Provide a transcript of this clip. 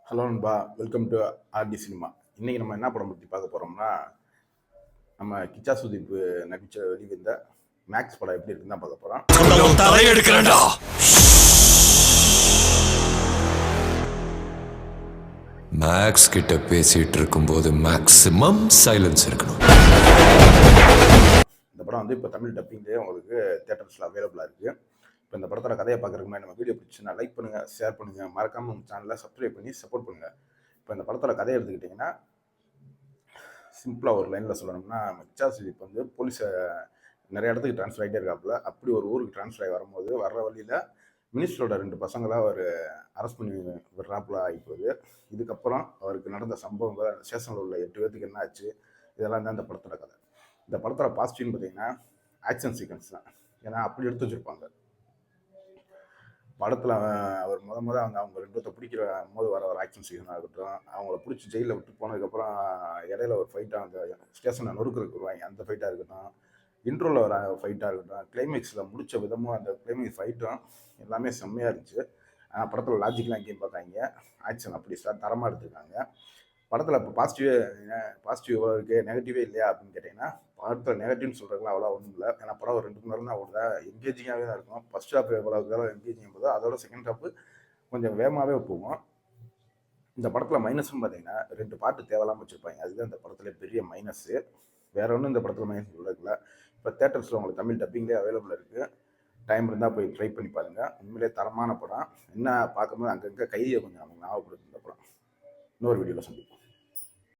Hello நண்பா, welcome to RT cinema. இன்னைக்கு நம்ம என்ன படம் பற்றி பார்க்க போகிறோம்னா, நம்ம கிச்சா சுதீப் நடிச்ச வெளிவந்த மேக்ஸ் படம் எப்படி இருக்குன்னு தான் பார்க்க போகிறோம். தலையெடுக்கிறேன்டா. மேக்ஸ் கிட்ட பேசிட்டு இருக்கும்போது மேக்ஸிமம் சைலன்ஸ் இருக்கணும். இந்த படம் வந்து இப்போ தமிழ் டப்பிங்லேயே உங்களுக்கு தேட்டர்ஸில் அவைலபிளாக இருக்குது. இப்போ இந்த படத்தோட கதையை பார்க்குறதுக்கு முன்னாடி நம்ம வீடியோ பிடிச்சுன்னா லைக் பண்ணுங்கள், ஷேர் பண்ணுங்கள், மறக்காமல் உங்கள் சேனலை சப்ஸ்கிரைப் பண்ணி சப்போர்ட் பண்ணுங்கள். இப்போ இந்த படத்தோட கதையை எடுத்துக்கிட்டிங்கன்னா, சிம்பிளாக ஒரு லைனில் சொல்லணும்னா, கிச்சா சுதீப் வந்து போலீஸை நிறைய இடத்துக்கு ட்ரான்ஸ்ஃபர் ஆகிட்டே இருக்காப்புல. அப்படி ஒரு ஊருக்கு ட்ரான்ஸ்ஃபர் ஆகி வரும்போது வர்ற வழியில் மினிஸ்டரோட 2 பசங்களாக அவர் அரெஸ்ட் பண்ணி விடுறாப்புல ஆகி போகுது. இதுக்கப்புறம் அவருக்கு நடந்த சம்பவங்கள், ஸ்டேஷனில் உள்ள 8 பேர்த்துக்கு என்ன ஆச்சு, இதெல்லாம் தான் இந்த படத்தோட கதை. இந்த படத்தோட பாசிட்டிவ்னு பார்த்தீங்கன்னா ஆக்ஷன் சீக்வன்ஸ் தான். ஏன்னா அப்படி எடுத்து வச்சுருப்பாங்க படத்தில். அவர் அவங்க 2 பேர்த்த பிடிக்கிற போது வர ஒரு ஆக்ஷன் சீக்வன்ஸாக இருக்கட்டும், அவங்கள பிடிச்சி ஜெயிலில் விட்டு போனதுக்கப்புறம் இடையில ஒரு ஃபைட்டாக அந்த ஸ்டேஷனை நொறுக்கிறதுக்கு வருவாங்க, அந்த ஃபைட்டாக இருக்கட்டும், இன்ட்ரோவில் வர ஃபைட்டாக இருக்கட்டும், கிளைமேக்ஸில் முடித்த விதமும் அந்த கிளைமேக்ஸ் ஃபைட்டும் எல்லாமே செம்மையாக இருந்துச்சு. ஆனால் படத்தில் லாஜிக்லாம் எங்கேயும் பார்த்தாங்க, ஆக்ஷன் அப்படி தரமாக எடுத்துருக்காங்க. படத்தில் இப்போ பாசிட்டிவ் இருக்குது, நெகட்டிவே இல்லையா அப்படின்னு கேட்டிங்கன்னா, படத்தில் நெகட்டிவ்னு சொல்கிறதுலாம் அவ்வளோ ஒன்றும் இல்லை. ஏன்னா படம் ஒரு 2 மணி நேரம் தான் ஓடுதா, எங்கேஜிங்காகவே தான் இருக்கும். ஃபர்ஸ்ட் ஹாஃப் எவ்வளோ எங்கேஜிங் போதோ அதோட செகண்ட் ஹாஃப் கொஞ்சம் வேகமாகவே போகும். இந்த படத்தில் மைனஸ்ன்னு பார்த்தீங்கன்னா 2 பாட்டு தேவையில்லாமல் வச்சுருப்பாங்க. அதுதான் இந்த படத்தில் பெரிய மைனஸ்ஸு. வேற ஒன்றும் இந்த படத்தில் மைனஸ் சொல்லல. இப்போ தேட்டர்ஸில் உங்களுக்கு தமிழ் டப்பிங்லேயே அவைலபிள் இருக்குது. டைம் இருந்தால் போய் ட்ரை பண்ணி பாருங்கள். உண்மையிலே தரமான படம். என்ன பார்க்கும்போது அங்கங்கே கையை கொஞ்சம் நமக்கு ஞாபகப்படுத்து இந்த படம். இன்னொரு வீடியோவில் சந்திப்போம்.